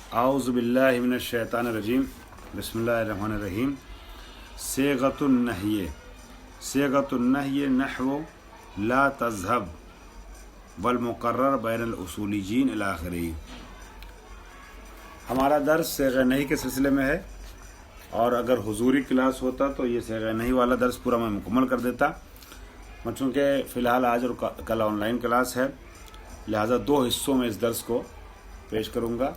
اعوذ باللہ من الشیطان الرجیم بسم اللہ الرحمن الرحیم صیغۃ النہی نحو لا تذهب والمقرر بین الاصولیین الی آخرہ۔ ہمارا درس صیغہ نہی کے سلسلے میں ہے، اور اگر حضوری کلاس ہوتا تو یہ صیغہ نہی والا درس پورا میں مکمل کر دیتا، چونکہ فی الحال آج اور کل آن لائن کلاس ہے، لہٰذا 2 حصوں میں اس درس کو پیش کروں گا،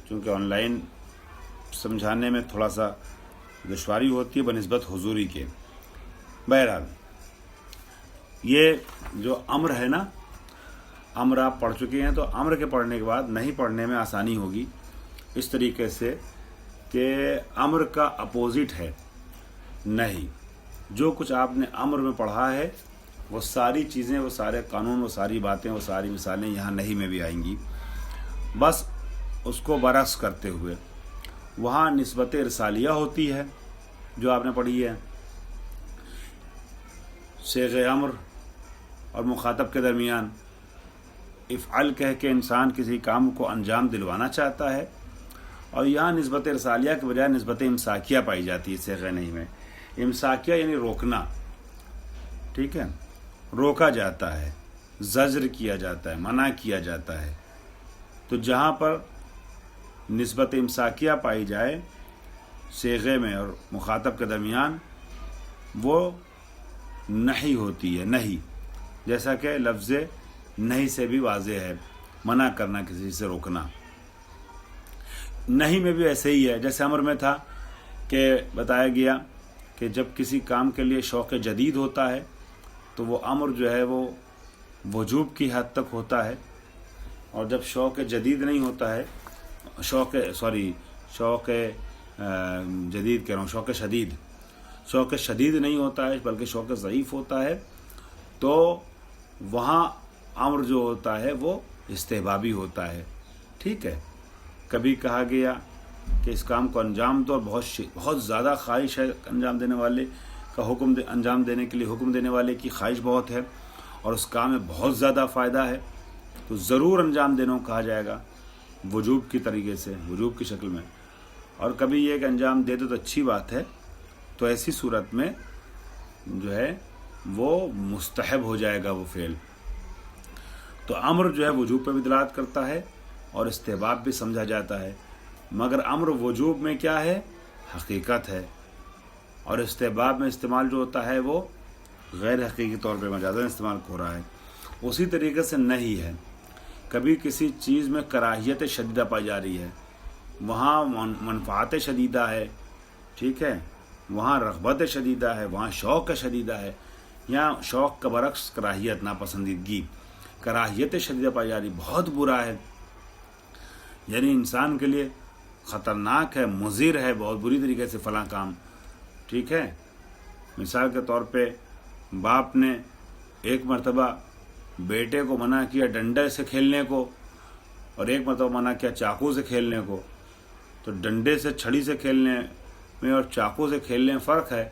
چونکہ آن لائن سمجھانے میں تھوڑا سا دشواری ہوتی ہے بنسبت حضوری کے۔ بہرحال یہ جو امر ہے نا، امر آپ پڑھ چکے ہیں، تو امر کے پڑھنے کے بعد نہیں پڑھنے میں آسانی ہوگی، اس طریقے سے کہ امر کا اپوزٹ ہے نہیں۔ جو کچھ آپ نے امر میں پڑھا ہے وہ ساری چیزیں، وہ سارے قانون، وہ ساری باتیں، وہ ساری مثالیں یہاں نہیں میں بھی آئیں گی، بس اس کو برعکس کرتے ہوئے۔ وہاں نسبت ارسالیہ ہوتی ہے جو آپ نے پڑھی ہے، صیغ امر اور مخاطب کے درمیان افعل کہہ کے انسان کسی کام کو انجام دلوانا چاہتا ہے، اور یہاں نسبت ارسالیہ کے بجائے نسبت امساکیہ پائی جاتی ہے صیغہ نہی میں۔ امساکیہ یعنی روکنا، ٹھیک ہے، روکا جاتا ہے، زجر کیا جاتا ہے، منع کیا جاتا ہے۔ تو جہاں پر نسبت امساکیہ پائی جائے صیغے میں اور مخاطب کے درمیان، وہ نہی ہوتی ہے، نہی، جیسا کہ لفظ نہی سے بھی واضح ہے، منع کرنا، کسی سے روکنا۔ نہی میں بھی ایسے ہی ہے، جیسے امر میں تھا کہ بتایا گیا کہ جب کسی کام کے لیے شوق جدید ہوتا ہے تو وہ امر جو ہے وہ وجوب کی حد تک ہوتا ہے، اور جب شوق جدید نہیں ہوتا ہے، شوق جدید کہہ رہا ہوں، شوق شدید نہیں ہوتا ہے بلکہ شوق ضعیف ہوتا ہے، تو وہاں امر جو ہوتا ہے وہ استحبابی ہوتا ہے، ٹھیک ہے۔ کبھی کہا گیا کہ اس کام کو انجام دو، اور بہت زیادہ خواہش ہے انجام دینے والے کا انجام دینے کے لیے، حکم دینے والے کی خواہش بہت ہے، اور اس کام میں بہت زیادہ فائدہ ہے، تو ضرور انجام دینے کو کہا جائے گا وجوب کی طریقے سے، وجوب کی شکل میں۔ اور کبھی یہ کہ انجام دے دو تو اچھی بات ہے، تو ایسی صورت میں جو ہے وہ مستحب ہو جائے گا وہ فعل۔ تو امر جو ہے وجوب پہ بھی دلالت کرتا ہے اور استحباب بھی سمجھا جاتا ہے، مگر امر وجوب میں کیا ہے؟ حقیقت ہے، اور استحباب میں استعمال جو ہوتا ہے وہ غیر حقیقی طور پہ مجازاً استعمال ہو رہا ہے۔ اسی طریقے سے نہیں ہے، کبھی کسی چیز میں کراہیت شدیدہ پائی جا رہی ہے، وہاں منفعت شدیدہ ہے، ٹھیک ہے، وہاں رغبت شدیدہ ہے، وہاں شوق شدیدہ ہے، یہاں شوق کا برعکس کراہیت، ناپسندیدگی، کراہیت شدیدہ پائی جا رہی، بہت برا ہے، یعنی انسان کے لیے خطرناک ہے، مضر ہے بہت بری طریقے سے فلاں کام، ٹھیک ہے۔ مثال کے طور پہ باپ نے ایک مرتبہ بیٹے کو منع کیا ڈنڈے سے کھیلنے کو، اور ایک مرتبہ منع کیا چاقو سے کھیلنے کو، تو ڈنڈے سے چھڑی سے کھیلنے میں اور چاقو سے کھیلنے میں فرق ہے۔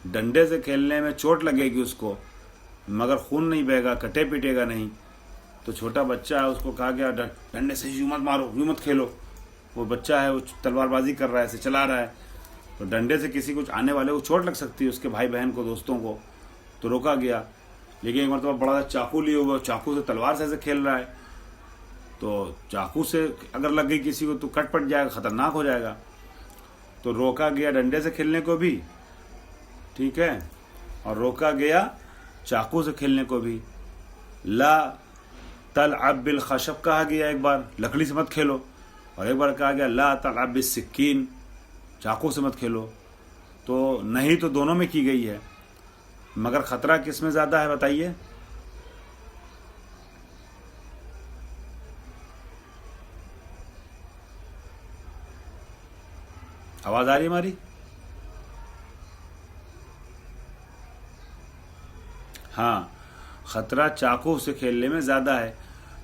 ڈنڈے سے کھیلنے میں چوٹ لگے گی اس کو، مگر خون نہیں بہے گا، کٹے پیٹے گا نہیں۔ تو چھوٹا بچہ ہے، اس کو کہا گیا ڈنڈے سے یوں مت مارو، یوں مت کھیلو، وہ بچہ ہے، وہ تلوار بازی کر رہا ہے، اسے چلا رہا ہے، تو ڈنڈے سے کسی کچھ آنے والے کو چوٹ لگ سکتی ہے، اس کے بھائی بہن کو، دوستوں کو، تو روکا گیا۔ لیکن ایک مرتبہ بڑا سا چاقو لیے ہوا، چاقو سے تلوار سے کھیل رہا ہے، تو چاقو سے اگر لگ گئی کسی کو تو کٹ پٹ جائے گا، خطرناک ہو جائے گا، تو روکا گیا ڈنڈے سے کھیلنے کو بھی، ٹھیک ہے، اور روکا گیا چاقو سے کھیلنے کو بھی۔ لا تلعب بالخشب کہا گیا، ایک بار لکڑی سے مت کھیلو، اور ایک بار کہا گیا لا تلعب بالسکین، چاقو سے مت کھیلو۔ تو نہیں تو دونوں میں کی گئی ہے، مگر خطرہ کس میں زیادہ ہے بتائیے؟ آواز آ رہی ہے ہماری؟ ہاں، خطرہ چاقو سے کھیلنے میں زیادہ ہے،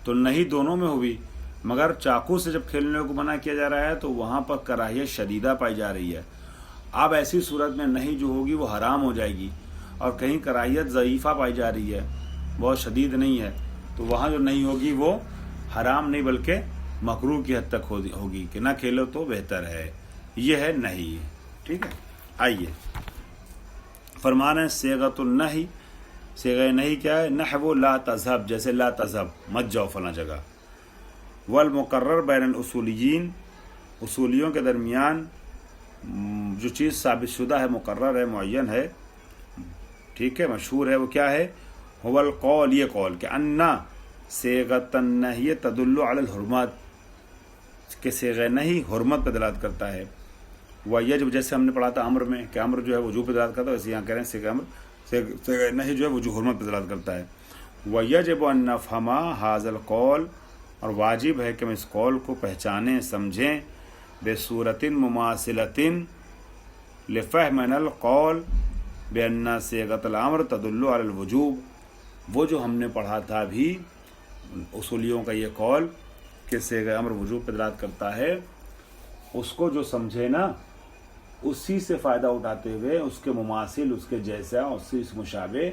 تو نہیں دونوں میں ہوئی، مگر چاقو سے جب کھیلنے کو منع کیا جا رہا ہے تو وہاں پر کراہیت شدیدہ پائی جا رہی ہے۔ اب ایسی صورت میں نہیں جو ہوگی وہ حرام ہو جائے گی، اور کہیں کراہیت ضعیفہ پائی جا رہی ہے، بہت شدید نہیں ہے، تو وہاں جو نہیں ہوگی وہ حرام نہیں بلکہ मकरूह की हद तक होगी कि ना खेलो तो बेहतर है, ये है नहीं। ठीक है, आइए फरमान है सेगतुन नहीं, सेगा नहीं क्या है? नहवु ला तज़हब, जैसे ला तज़हब मत जाओ फला जगह। वल मुकर्रर बैन उसूलियीन, उसूलियों के दरमियान जो चीज़ साबित शुदा है, मुकर्रर है, मुअय्यन है, ठीक है, मशहूर है, वो क्या है? हुवल कौल, ये कौल कि अन्ना सेगतन नही तदुल्लु अलल हुर्मत, के सेगा नहीं हुर्मत पर दलालत करता है। वह यजब, जैसे हमने पढ़ा था अम्र में कि अम्र जो है वजूब पर दलालत करता है, वैसे यहाँ कह रहे हैं सेगा अम्र सेगा नहीं जो है वजूब हुर्मत पर दलालत करता है। वह यजब अन नफ़हमा हाज़ल कौल, और वाजिब है कि हम इस कौल को पहचानें समझें, बेसूरतिन मुमासिलतिन लिफ़हमिनल कौल बेअन्ना सेगतल अम्र तदुल्लु अलल वजूब। वो जो हमने पढ़ा था भी उसूलियों का ये कौल कि सेगा अम्र वजूब पर दलालत करता है, उसको जो समझे ना, उसी से फ़ायदा उठाते हुए उसके मुमासिल, उसके जैसा, उससे इस मुशाबे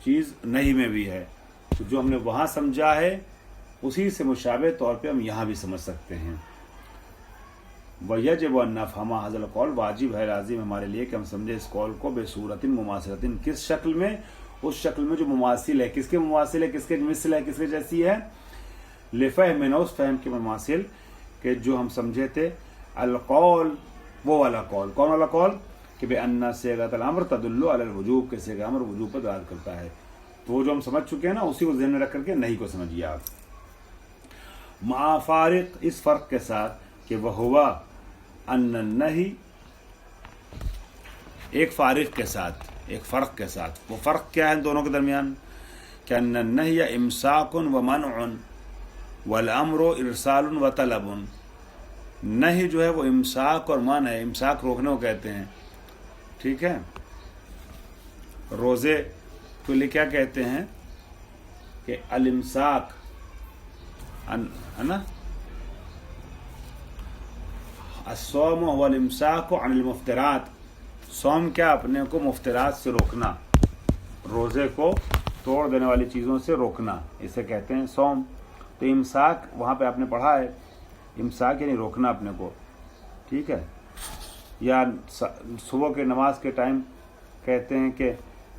चीज़ नहीं में भी है। तो जो हमने वहाँ समझा है उसी से मुशाबे तौर पे हम यहाँ भी समझ सकते हैं। वयजिब अन नफ़हमा हाज़ल कौल, वाजिब है, लाजिम हमारे लिए कि हम समझे इस कौल को बेसूरतिन मुमासिलतिन, किस शक्ल में? उस शक्ल में जो मुमासिल है। किसके मुमासिल है? किसके मिसल है? किसके जैसी है? लिफ़हमिन, उस फ़हम के मुमासिल कि जो हम समझे थे। अल कौल, वो वाला कौल, कौन वाला कौल? कि बेअन्ना सेगतल अम्र तदुल्लु अलल वजूब, के सेगा अम्र वजूब पर दलालत करता है। तो वो जो हम समझ चुके हैं ना, उसी को ध्यान में रख करके नहीं को समझिए आप। मा फारिक, इस फ़र्क के साथ कि वह हुआ अन्न नहीं, एक फारिक के साथ, एक फ़र्क के साथ। वो फ़र्क क्या है दोनों के दरमियान? कि अन्न नहीं इमसाकुन व मनउन वल अम्रो इरसालुन व तलबुन। नहीं जो है वो इमसाक और मन है, इमसाक रोकने को कहते हैं, ठीक है। रोज़े के लिए क्या कहते हैं कि अल इमसाक, है ना, अस्सौम वल इमसाक अनिल मुफ्तिरात। सौम क्या? अपने को मुफ्तिरात से रोकना, रोज़े को तोड़ देने वाली चीज़ों से रोकना, इसे कहते हैं सौम। तो इमसाक वहाँ पे आपने पढ़ा है, इमसाक यानी रोकना अपने को, ठीक है। या सुबह के नमाज के टाइम कहते हैं कि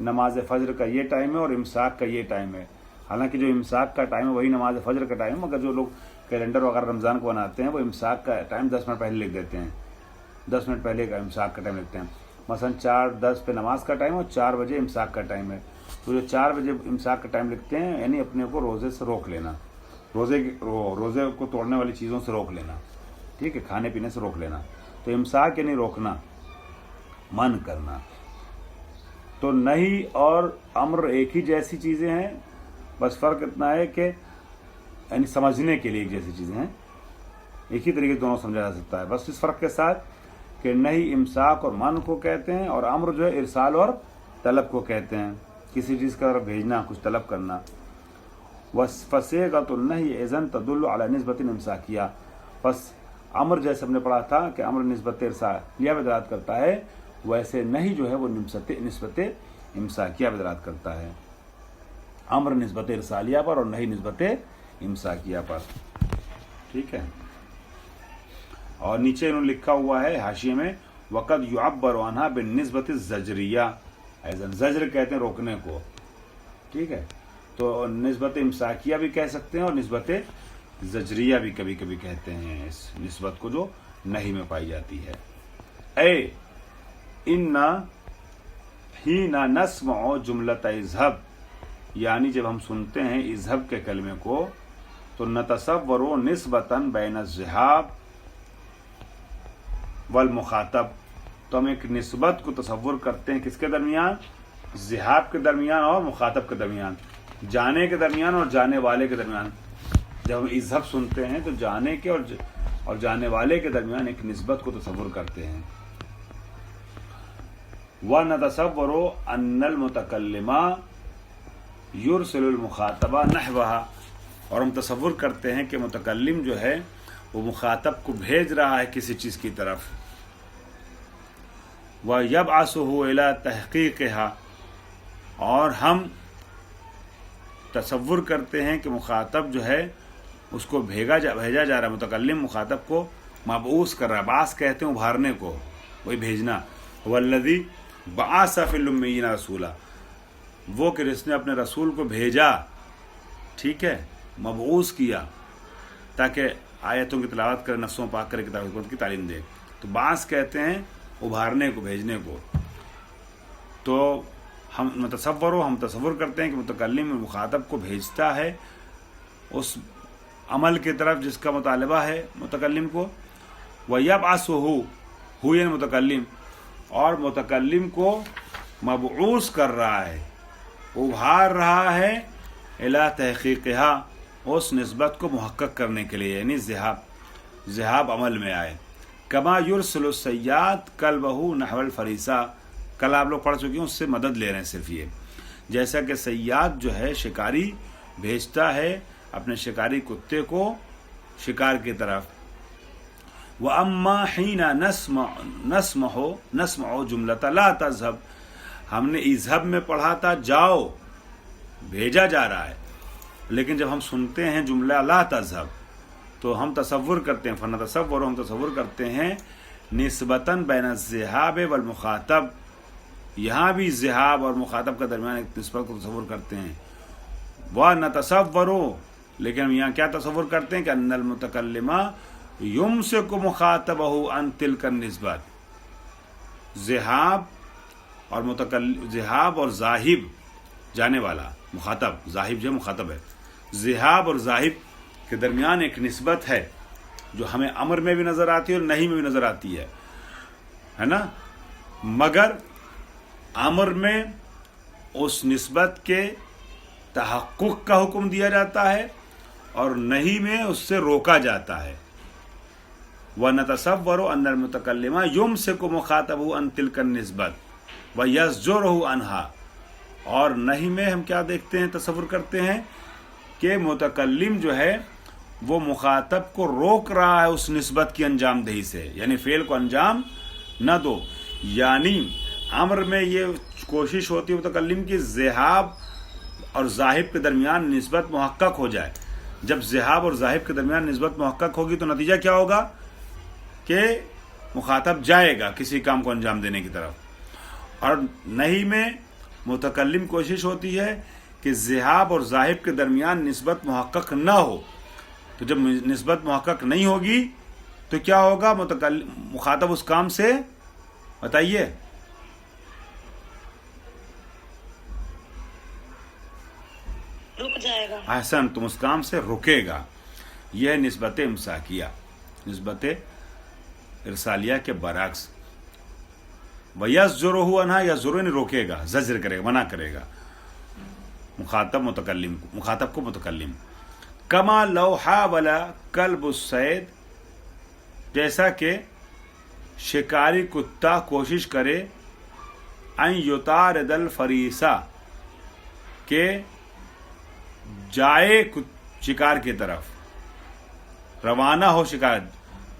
नमाज फ़जर का ये टाइम है और इमसाक का ये टाइम है। हालांकि जो इमसाक का टाइम है वही नमाज फ़जर का टाइम है, मगर जो लोग कैलेंडर वगैरह रमज़ान को बनाते हैं वो इमसाक का टाइम 10 मिनट पहले लिख देते हैं, 10 मिनट पहले का इमसाक का टाइम लिखते हैं। मसलन 4:10 पे नमाज का टाइम और 4 बजे इमसाक का टाइम है, तो जो 4 बजे इमसाक का टाइम लिखते हैं यानी अपने को रोज़े से रोक लेना, रोज़े को तोड़ने वाली चीज़ों से रोक लेना, ठीक है, खाने पीने से रोक लेना। तो इमसाक यानी रोकना, मन करना। तो नहीं और अम्र एक ही जैसी चीज़ें हैं, बस फ़र्क इतना है कि यानी समझने के लिए एक जैसी चीज़ें हैं, एक ही तरीके से दोनों समझा जा सकता है, बस इस फ़र्क के साथ कि नहीं इमसाक और मन को कहते हैं और अम्र जो है इरसाल और तलब को कहते हैं, किसी चीज़ का तरफ भेजना, कुछ तलब करना। फसेगतुन नहीं इज़न तदुल्लु अला निस्बतिन इमसाकिया, बस अम्र जैसे हमने पढ़ा था कि अम्र निस्बत इरसालिया पे दलालत करता है, वैसे नहीं जो है वो निस्बत इमसाकिया पे दलालत करता है। अम्र निस्बत इरसालिया पर और नहीं निस्बत इमसाकिया पर, ठीक है। और नीचे इन्होंने लिखा हुआ है हाशिए में, वक़द युअब्बरु अन्हा बिन्निस्बत ज़जरिया, ऐज़न ज़जर कहते हैं रोकने को, ठीक है। तो निस्बत इमसाकिया भी कह सकते हैं और निस्बत ज़जरिया भी कभी कभी कहते हैं इस निस्बत को जो नहीं में पाई जाती है। ए इन्ना ही ना नस्मअ जुमलत इज़हब, यानी जब हम सुनते हैं इज़हब के कलमे को तो नतसव्वरु निस्बतन बैन ज़िहाब वल मुखातब, तो हम एक निस्बत को तसव्वुर करते हैं किसके दरमियान? ज़िहाब के दरमियान और मुखातब के दरमियान, जाने के दरमियान और जाने वाले के दरमियान। जब हम इज़हब सुनते हैं तो जाने के और जाने वाले के दरमियान एक निस्बत को तसव्वुर करते हैं। व नतसव्वरु अन्नल मुतकल्लिमा युरसिलुल मुखातबा नहवहा, और हम तसव्वुर करते हैं कि मुतकल्लिम जो है वो मुखातब को भेज रहा है किसी चीज़ की तरफ। व यबअसुहु इला तहक़ीक़िहा, और हम तसव्वुर करते हैं कि मुखातब जो है اس کو بھیجا جا رہا ہے، متکلم مخاطب کو مبعوث کر رہا ہے. بعث کہتے ہیں ابھارنے کو، وہی بھیجنا. والذی بعث فی الامیین رسولا، وہ کہ جس نے اپنے رسول کو بھیجا، ٹھیک ہے، مبعوث کیا تاکہ آیتوں کی تلاوت کرے، نفسوں پاک کرے، کتاب حکمت کی تعلیم دے. تو بعث کہتے ہیں ابھارنے کو، بھیجنے کو. تو ہم تصور کرتے ہیں کہ متکلم مخاطب کو بھیجتا ہے اس عمل کی طرف جس کا مطالبہ ہے متکلم کو. وَيَبْعَثُهُ یعنی متکلم، اور متکلم کو مبعوث کر رہا ہے، ابھار رہا ہے الی تحقیقها، اس نسبت کو محقق کرنے کے لیے، یعنی ذہاب عمل میں آئے. کما یرسل الصیاد کلبہ نحو الفریسہ، کل آپ لوگ پڑھ چکے ہیں، اس سے مدد لے رہے ہیں صرف یہ. جیسا کہ صیاد جو ہے شکاری بھیجتا ہے اپنے شکاری کتے کو شکار کی طرف. وَأَمَّا حِينَ نَسْمَعُ جُمْلَةَ لَا تَذْهَبْ، ہم نے اذهب میں پڑھا تھا جاؤ، بھیجا جا رہا ہے، لیکن جب ہم سنتے ہیں جملہ لا تذهب تو ہم تصور کرتے ہیں، فنتصور، ہم تصور کرتے ہیں نسبتاً بین الذهاب والمخاطب، یہاں بھی ذہاب اور مخاطب کا درمیان ایک نسبت کو تصور کرتے ہیں. وَنَتَصَوَّرُ، لیکن ہم یہاں کیا تصور کرتے ہیں کہ ان المتکلم یمسک مخاطبہ عن تلک النسبت، ذہاب اور ذاہب، جانے والا، مخاطب، ذاہب جو مخاطب ہے، ذہاب اور ذاہب کے درمیان ایک نسبت ہے جو ہمیں امر میں بھی نظر آتی ہے اور نہیں میں بھی نظر آتی ہے نا. مگر امر میں اس نسبت کے تحقق کا حکم دیا جاتا ہے اور نہیں میں اس سے روکا جاتا ہے. وَنَتَصَوَّرُ أَنَّ الْمُتَكَلِّمَ يُمْسِكُ مُخَاطَبَهُ عَنْ تِلْكَ النِّسْبَةِ وَيَزْجُرُهُ عَنْهَا، اور نہیں میں ہم کیا دیکھتے ہیں، تصور کرتے ہیں کہ متکلم جو ہے وہ مخاطب کو روک رہا ہے اس نسبت کی انجام دہی سے، یعنی فعل کو انجام نہ دو. یعنی امر میں یہ کوشش ہوتی ہے متکلم کی ذہاب اور ذاہب کے درمیان نسبت محقق ہو جائے. جب ذہاب اور ذاہب کے درمیان نسبت محقق ہوگی تو نتیجہ کیا ہوگا کہ مخاطب جائے گا کسی کام کو انجام دینے کی طرف. اور نہیں میں متکلم کوشش ہوتی ہے کہ ذہاب اور ذاہب کے درمیان نسبت محقق نہ ہو. تو جب نسبت محقق نہیں ہوگی تو کیا ہوگا، مخاطب اس کام سے، بتائیے، رک جائے گا. احسن، تم اس کام سے رکے گا. یہ نسبت امساکیہ، نسبت ارسالیہ کے برعکس. وَيَزْجُرُهُ عَنْهَا، یزجر روکے گا، زجر کرے گا، منع کرے گا مخاطب کو متکلم. کما لو حاول کلب الصید، جیسا کہ شکاری کتا کوشش کرے ان یطارد الفریسہ، کہ جائے شکار کی طرف، روانہ ہو شکار.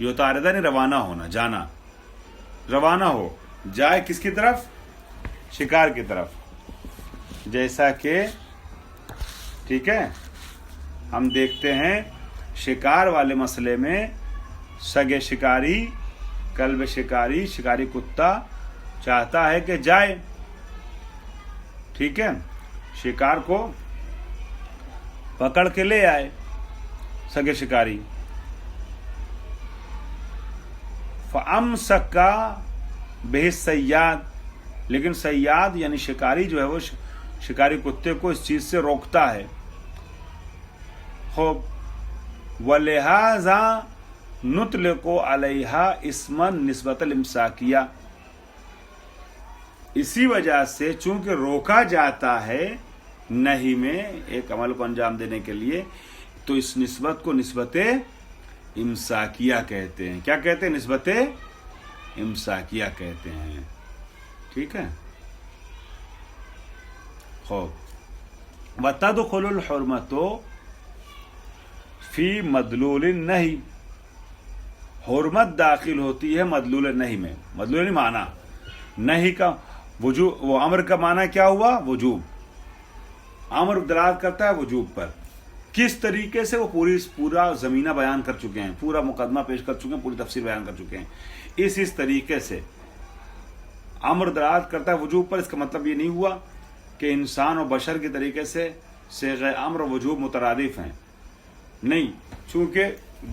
یطاردہ نہیں روانہ ہونا، جانا، روانہ ہو، جائے کس کی طرف، شکار کی طرف. جیسا کہ ٹھیک ہے ہم دیکھتے ہیں شکار والے مسئلے میں سگے شکاری، کلب شکاری، شکاری کتا چاہتا ہے کہ جائے، ٹھیک ہے، شکار کو پکڑ کے لے آئے سگے شکاری. فَأَمْسَكَ بِهِ الصَّيَّادُ، لیکن صیاد یعنی شکاری جو ہے وہ شکاری کتے کو اس چیز سے روکتا ہے. خوب. وَلِهَذَا نُطْلِقُ عَلَيْهَا اسْمًا نسبۃ الامساکیہ، اسی وجہ سے چونکہ روکا جاتا ہے نہیں میں ایک عمل کو انجام دینے کے لیے، تو اس نسبت کو نسبت امساکیہ کہتے ہیں. کیا کہتے ہیں؟ نسبت امساکیہ کہتے ہیں. ٹھیک ہے. خوب. وَتَدْخُلُ الْحُرْمَةُ فی مدلول النہی، حرمت داخل ہوتی ہے مدلول نہیں میں. مدلول نہیں معنی، نہیں کا وجوب، وہ امر کا معنی کیا ہوا؟ وجوب. امر دلالت کرتا ہے وجوب پر. किस तरीके से वो पूरा ज़मीना बयान कर चुके हैं, पूरा मुकदमा पेश कर चुके हैं, पूरी तफसीर बयान कर चुके हैं। इस तरीके से अम्र दलालत करता है वजूब पर। इसका मतलब ये नहीं हुआ कि इंसान और बशर के तरीके से सीग़े अम्र और वजूब मुतरादिफ हैं, नहीं, चूंकि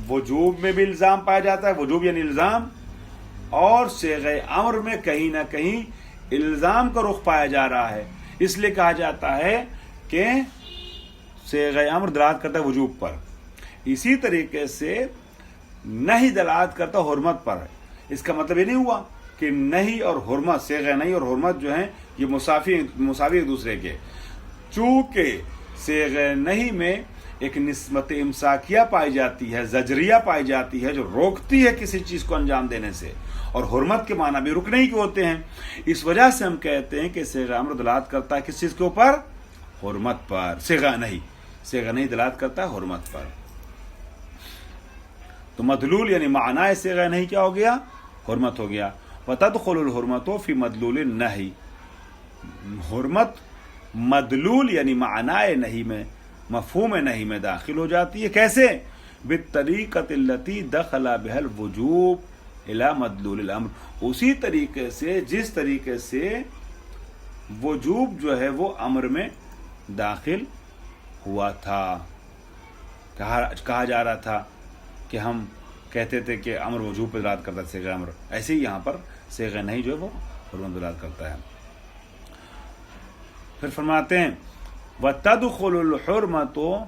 वजूब में भी इल्ज़ाम पाया जाता है, वजूब यानी इल्ज़ाम, और सीग़े अम्र में कहीं ना कहीं इल्ज़ाम का रुख पाया जा रहा है, इसलिए कहा जाता है कि सीग़े अम्र दलालत करता है वजूब पर। इसी तरीके से नहीं दलालत करता हुर्मत पर। इसका मतलब ये नहीं हुआ कि नहीं और हुर्मत, सीग़े नहीं और हुर्मत जो हैं ये मुसावी एक दूसरे के। चूंकि सीग़े नहीं में एक निस्बत इमसाकिया पाई जाती है, जजरिया पाई जाती है, जो रोकती है किसी चीज को अंजाम देने से, और हुर्मत के माना भी रुकने ही के होते हैं। इस वजह से हम कहते हैं कि सीग़ा अम्र दलालत करता है किस चीज के ऊपर? हुर्मत पर। सीग़ा नहीं दलालत करता है हुर्मत पर। तो मदलूल यानी माना सीग़ा नहीं क्या हो गया? हुर्मत हो गया। वतदखुलुल हुर्मतु फी मदलूलिन नही। हुर्मत मदलूल यानी मानाए नहीं में, मफ़हूम नहीं में दाखिल हो जाती है। कैसे? बित्तरीक़तिल्लती दखला बिहल वजूब इला मदलूलिल अम्र। उसी तरीके से जिस तरीके से वजूब जो है वो अम्र में दाखिल हुआ था। कहा जा रहा था कि हम कहते थे कि अम्र वजूब पर दलालत करता है सीग़ा अम्र, ऐसे ही यहाँ पर सीग़ा नहीं जो है वो हुर्मत दलालत करता है। फिर फरमाते हैं वतदखुलुल हुर्मतु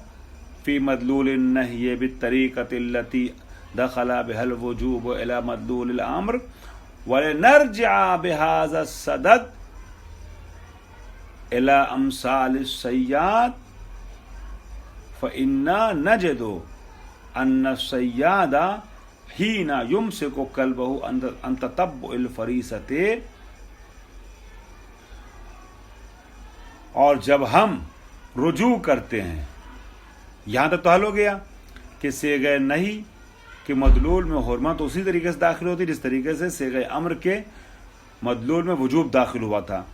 फी मदलूलिन नही बित्तरीक़तिल्लती दखला बिहल वजूब इला मदलूलिल अम्र वलनरजिअ बिहाज़ा सदद इला अमसालिस सय्याद फ़इन्ना नजदु अन्न सय्यादा हीना युमसिकु कल्बहु अन ततब्बुइल फ़रीसते। और जब हम रुजू करते हैं, यहाँ तक तो हल हो गया कि सीग़े नहीं कि मदलूल में हुर्मत उसी तरीके से दाखिल होती जिस तरीके से सीग़े अम्र के मदलूल में वजूब दाखिल हुआ था।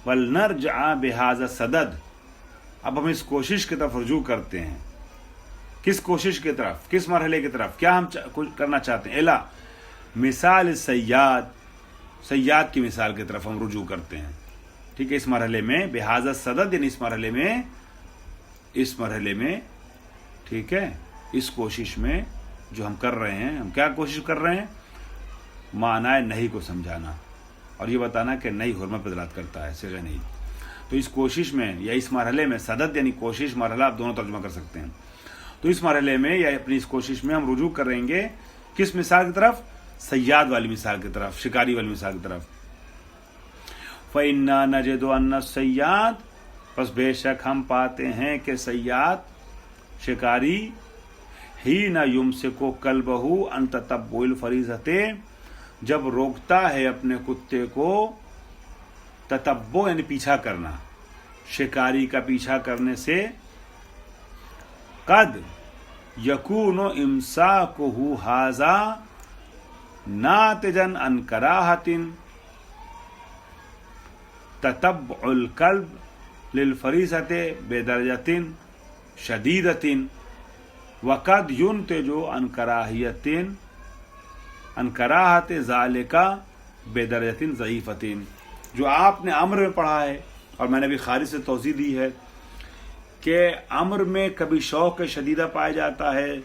वलनरजिअ बिहाज़ा सदद। अब हम इस कोशिश की तरफ रुजू करते हैं। किस कोशिश की तरफ? किस मरहले की तरफ? क्या हम कुछ करना चाहते हैं? इला मिसाल सय्याद की मिसाल की तरफ हम रुजू करते हैं। ठीक है, इस मरहले में बिहाज़ा सदद यानी इस मरहले में ठीक है, इस कोशिश में जो हम कर रहे हैं, हम क्या कोशिश कर रहे हैं? मानाए नहीं को समझाना और ये बताना कि नहीं हुर्मत पर दलालत करता है, सीग़ा नहीं। तो इस कोशिश में या इस मरहले में, सदद यानी कोशिश, मरहला आप दोनों तर्जुमा कर सकते हैं। तो इस मरहले में या अपनी इस कोशिश में हम रुजू करेंगे किस मिसाल की तरफ? सय्याद वाली मिसाल की तरफ, शिकारी वाली मिसाल की तरफ। फ़इन्ना नजदु अन्न सय्याद, बस बेशक हम पाते हैं कि सय्याद शिकारी ही न युमसिकु कल्बहु अन ततब्बुइल फ़रीज़ते, जब रोकता है अपने कुत्ते को, ततब्बु यानी पीछा करना, शिकारी का पीछा करने से, कद यकूनु इमसाकुहु हाज़ा नातिजन अन कराहतिन ततब्बुल कल्ब लिल फ़रीज़ते बेदरजतिन शदीदतिन वक़द युनतिजु अन कराहियतिन अन कराहत ज़ालिका बेदरजतिन ज़ईफ़तिन। जो आपने अम्र में पढ़ा है और मैंने भी खारिज से तौज़ीह दी है कि अम्र में कभी शौक़ शदीदा पाया जाता है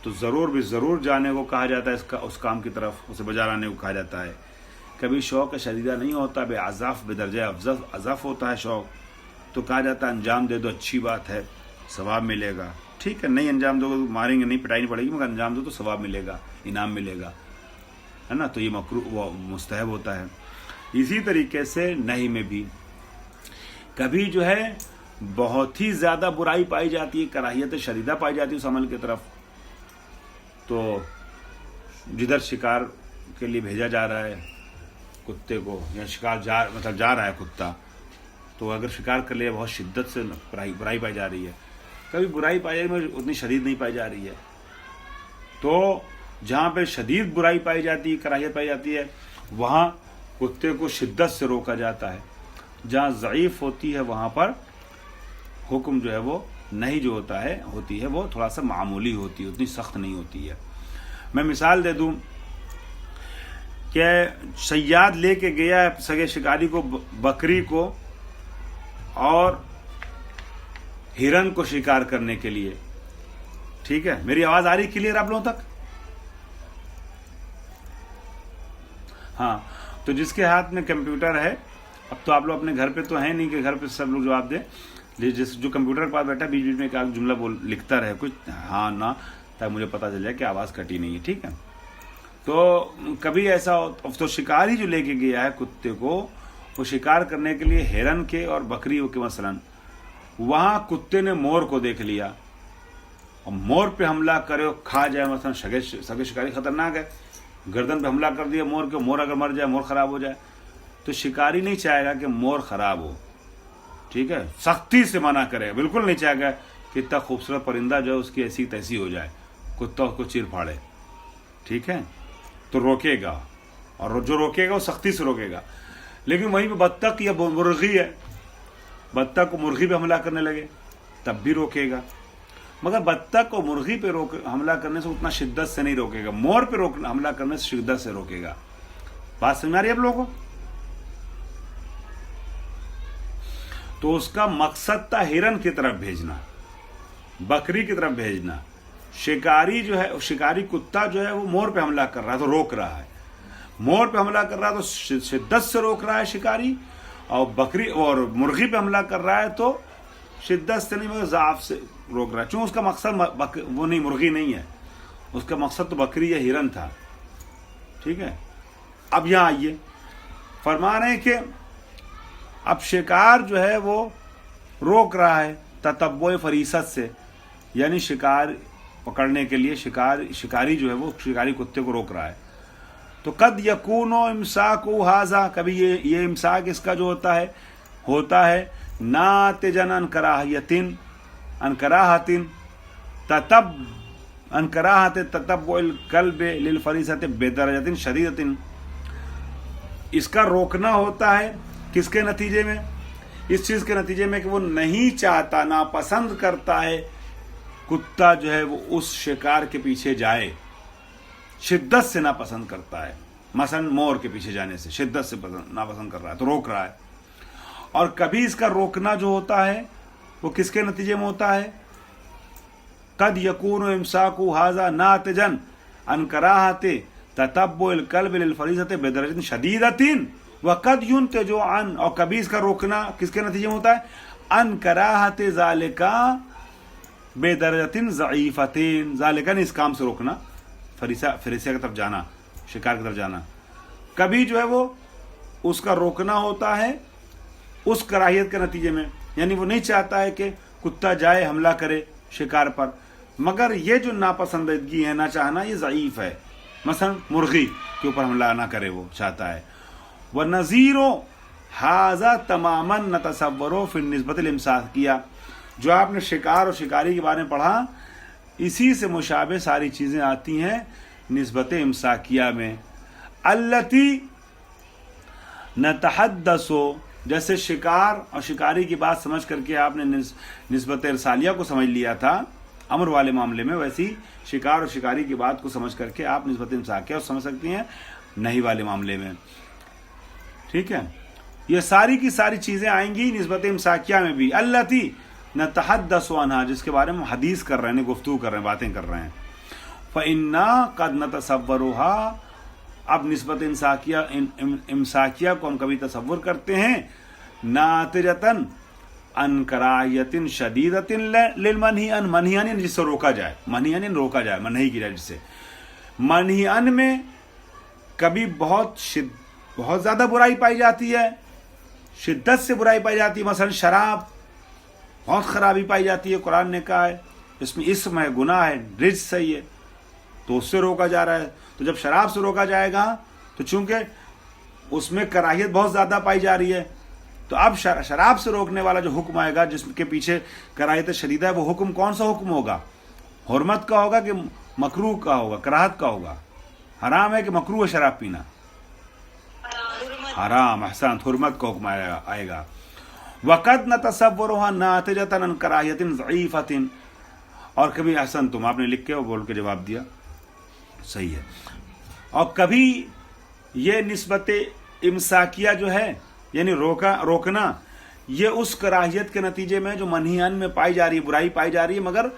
तो ज़रूर जाने को कहा जाता है, इसका उस काम की तरफ उसे बजा लाने को कहा जाता है। कभी शौक़ शदीदा नहीं होता, बेअज़ाफ़ बेदर्जा अज़ाफ़ होता है शौक़, तो कहा जाता है अंजाम दे दो, अच्छी बात है, सवाब मिलेगा। ठीक है, नहीं अंजाम दो तो मारेंगे, नहीं पिटाई नहीं पड़ेगी, मगर अंजाम दो तो सवाब मिलेगा, इनाम मिलेगा, है ना। तो ये मकरूह मुस्तहब होता है। इसी तरीके से नहीं में भी कभी जो है बहुत ही ज़्यादा बुराई पाई जाती है, कराहियत शदीदा पाई जाती है उस अमल की तरफ, तो जिधर शिकार के लिए भेजा जा रहा है कुत्ते को, या शिकार जा रहा है कुत्ता, तो अगर शिकार कर लिया बहुत शिद्दत से बुराई पाई जा रही है, कभी बुराई पाई जा रही है उतनी शदीद नहीं पाई जा रही है, तो जहाँ पे शदीद बुराई पाई जाती है, कराहियत पाई जाती है, वहाँ कुत्ते को शिद्दत से रोका जाता है। जहाँ ज़ईफ़ होती है वहाँ पर हुक्म जो है वो नहीं जो होती है वो थोड़ा सा मामूली होती है, उतनी सख्त नहीं होती है। मैं मिसाल दे दूं कि सयाद लेके गया है सगे शिकारी को, बकरी को और हिरन को शिकार करने के लिए। ठीक है, मेरी आवाज आ रही क्लियर आप लोगों तक? हाँ, तो जिसके हाथ में कंप्यूटर है, अब तो आप लोग अपने घर पे तो हैं नहीं कि घर पे सब लोग जवाब दें, जो कंप्यूटर के पास बैठा बीच बीच में एक जुमला लिखता रहे कुछ हाँ ना, ताकि मुझे पता चल जाए कि आवाज़ कटी नहीं है। ठीक है, तो कभी ऐसा हो तो शिकारी जो लेके गया है कुत्ते को, वो शिकार करने के लिए हिरन के और बकरी के मसलन, वहाँ कुत्ते ने मोर को देख लिया और मोर पे हमला करे और खा जाए, मसलन सगे शिकारी खतरनाक है, गर्दन पे हमला कर दिया मोर के, मोर अगर मर जाए, मोर खराब हो जाए, तो शिकारी नहीं चाहेगा कि मोर खराब हो। ठीक है, सख्ती से मना करेगा, बिल्कुल नहीं चाहेगा कि इतना खूबसूरत परिंदा जो है उसकी ऐसी तैसी हो जाए, कुत्ता उसको चीर फाड़े। ठीक है, तो रोकेगा, और जो रोकेगा वो सख्ती से रोकेगा। लेकिन वहीं पे बत्तख या मुर्गी है, बत्तख को मुर्गी पे हमला करने लगे तब भी रोकेगा, मगर बत्तख को मुर्गी पे हमला करने से उतना शिद्दत से नहीं रोकेगा, मोर पे हमला करने से शिद्दत से रोकेगा। बात समझ आ रही है आप लोगों को? तो उसका मकसद था हिरन की तरफ भेजना, बकरी की तरफ भेजना। शिकारी जो है, शिकारी कुत्ता जो है वो मोर पे हमला कर रहा है तो रोक रहा है, मोर पे हमला कर रहा है तो शिद्दत से रोक रहा है शिकारी, और बकरी और मुर्गी पे हमला कर रहा है तो शिद्दत से नहीं मगर ज़ाफ से रोक रहा है। क्यों? उसका मकसद वो नहीं, मुर्गी नहीं है, उसका मकसद तो बकरी या हिरन था। ठीक है, अब यहाँ आइए, फरमा रहे हैं कि अब शिकार जो है वो रोक रहा है ततब्बुए फरीसत से, यानी शिकार पकड़ने के लिए शिकारी जो है वो शिकारी कुत्ते को रोक रहा है। तो कद यकूनो इमसाकु हाजा, कभी ये इमसाक इसका जो होता है नातिजन अनकराहतिन ततब्बुल कल्बे लिल फरीसत बेदरजतिन शदीदतिन। इसका रोकना होता है किसके नतीजे में? इस चीज के नतीजे में कि वो नहीं चाहता, नापसंद करता है कुत्ता जो है वो उस शिकार के पीछे जाए, शिद्दत से नापसंद करता है। मसलन मोर के पीछे जाने से शिद्दत से नापसंद कर रहा है तो रोक रहा है। और कभी इसका रोकना जो होता है वो किसके नतीजे में होता है? कद यकूनु इमसाकु हाजा नातिजन अन कराहते ततब्बुल कल्ब लिल फरीसत बेदरजतिन शदीदतिन वक़द युनतजु अन, और कभी इसका रोकना किसके नतीजे में होता है? अन कराहते ज़ालिका बेदरजतिन ज़ईफ़तिन, ज़ालिका ने इस काम से रोकना, फरीसा की तरफ जाना, शिकार की तरफ जाना। कभी जो है वो उसका रोकना होता है उस कराहियत के नतीजे में, यानी वो नहीं चाहता है कि कुत्ता जाए हमला करे शिकार पर, मगर ये जो नापसंदगी है, ना चाहना, ये ज़ईफ़ है। मसलन मुर्गी के ऊपर हमला ना करे वो चाहता है। व नज़ीरो हाजा तमामन न तसव्वरो फिर निस्बत इमसाक किया, जो आपने शिकार और शिकारी के बारे में पढ़ा, इसी से मुशाबे सारी चीज़ें आती हैं निस्बत इमसाकिया में। अल्लती नतहद्दसो, जैसे शिकार और शिकारी की बात समझ करके आपने निस्बत इरसालिया को समझ लिया था अमर वाले मामले में, वैसी शिकार और शिकारी की बात को समझ करके आप निस्बत इमसाकिया समझ सकती हैं नहीं वाले मामले में। ठीक है, ये सारी की सारी चीज़ें आएंगी निस्बत इमसाकिया में भी। अल्लती नतहद्दसु अन्हा, जिसके बारे में हदीस कर रहे हैं, गुफ्तगू कर रहे हैं, बातें कर रहे हैं। फ़इन्ना कद नतसव्वरुहा, अब निस्बत इमसाकिया को हम कभी तसव्वुर करते हैं नातिजतन अन कराहियतिन शदीदतिन लिल मनहिअन, मनहिअन जिससे रोका जाए, मनहिअन रोका जाए, मनही की जाए जिससे। मनहिअन में कभी बहुत ज़्यादा बुराई पाई जाती है, शिद्दत से बुराई पाई जाती है। मसलन शराब, बहुत खराबी पाई जाती है, कुरान ने कहा है इसमें इस्म है, गुनाह है, रिज्स है ये, तो उससे रोका जा रहा है। तो जब शराब से रोका जाएगा तो चूंकि उसमें कराहियत बहुत ज़्यादा पाई जा रही है, तो अब शराब से रोकने वाला जो हुक्म आएगा जिसके पीछे कराहियत शदीदा है, वो हुक्म कौन सा हुक्म होगा? हुर्मत का होगा कि मकरूह का होगा, कराहत का होगा? हराम है कि मकरूह है शराब पीना? हराम। अहसान, हुर्मत का हुक्म आएगा। वक़द नतसव्वरुहा नातिजतन अन कराहियतिन ज़ईफ़तिन, और कभी अहसन तुम आपने लिख के और बोल के जवाब दिया, सही है। और कभी ये निस्बत इमसाकिया जो है यानी रोकना, ये उस कराहियत के नतीजे में जो मनहियान में पाई जा रही है, बुराई पाई जा रही है मगर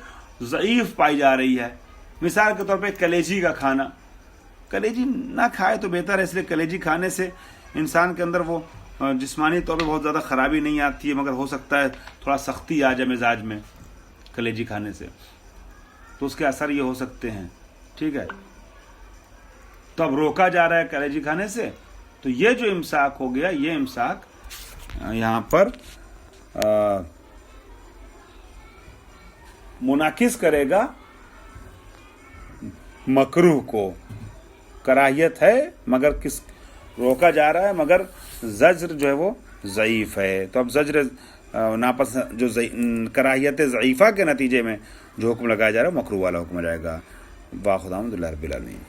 ज़ईफ़ पाई जा रही है। मिसाल के तौर पे कलेजी का खाना, कलेजी ना खाए तो बेहतर है, इसलिए कलेजी खाने से इंसान के अंदर वो जिस्मानी तौर पे बहुत ज़्यादा ख़राबी नहीं आती है, मगर हो सकता है थोड़ा सख्ती आ जाए मिजाज में कलेजी खाने से, तो उसके असर ये हो सकते हैं। ठीक है, तो अब रोका जा रहा है कलेजी खाने से, तो ये जो इमसाक हो गया, ये इमसाक यहाँ पर मुनाकिस करेगा मकरूह को। कराहियत है मगर किस रोका जा रहा है, मगर ज़ज्र जो है वो ज़ईफ़ है। तो अब ज़ज्र नापसंद जो कराहियत ज़ईफ़ा के नतीजे में जो हुक्म लगाया जा रहा है मकरूह वाला हुक्म जाएगा। वाखुदा अल्हम्दुलिल्लाह रब्बिल आलमीन।